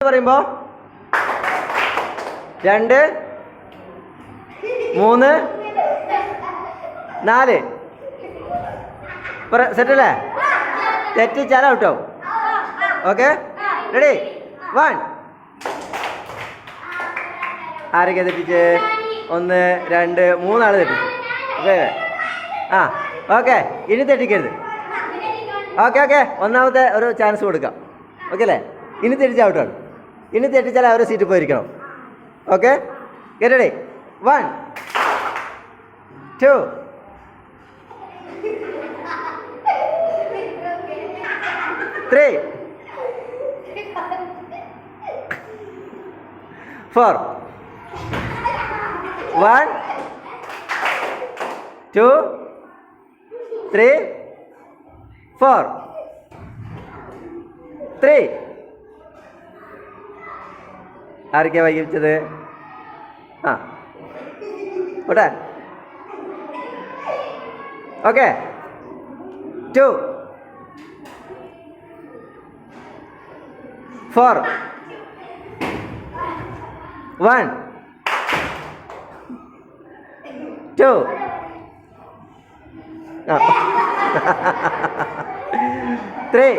പറയുമ്പോൾ 2 3 4 സെറ്റല്ലേ? തെറ്റിച്ചാൽ ഔട്ടാവും. Okay, ready? 1. ആരൊക്കെ തെറ്റിച്ച്? 1 2 3 ആൾ തെറ്റിച്ചു. ഓക്കെ ആ ഓക്കെ, ഇനി തെറ്റിക്കരുത്. ഓക്കെ ഓക്കെ, ഒന്നാമത്തെ ഒരു ചാൻസ് കൊടുക്കാം. ഓക്കെ അല്ലേ? ഇനി തെറ്റിച്ച ഔട്ടാണ്. ഇനി തെറ്റിച്ചാൽ അവരെ സീറ്റിൽ പോയിരിക്കണം. Okay, get ready? 1 2 3 4 1 2 3 4 3. ആരൊക്കെയാ വൈകിച്ചത്? ആ ഓട്ടെ. ഓക്കെ, 2 4 1 2 3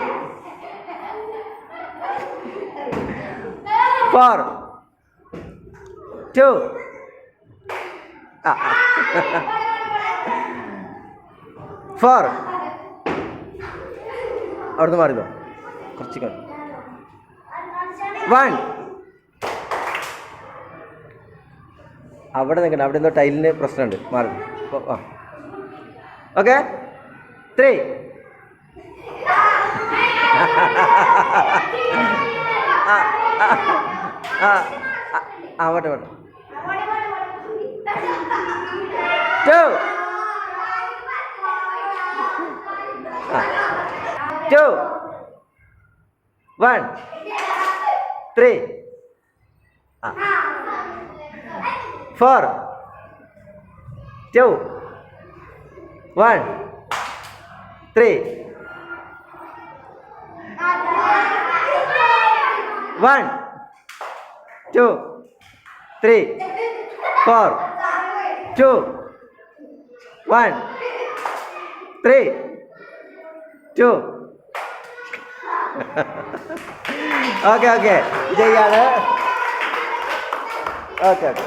4 2 4. അവിടുന്ന് മാറിയതോ? കുറച്ച് 1. അവിടെ നിൽക്കണ്ട, അവിടെ എന്തോ ടൈലിന് പ്രശ്നമുണ്ട്. മാറി. ആ ഓക്കെ, 3 ആവട്ടെ 2 2 1 3 4 2 1 3 1 2 3 4 2 1 3 2. ഓക്കെ ഓക്കെ, ചെയ്യാണ്. Okay okay.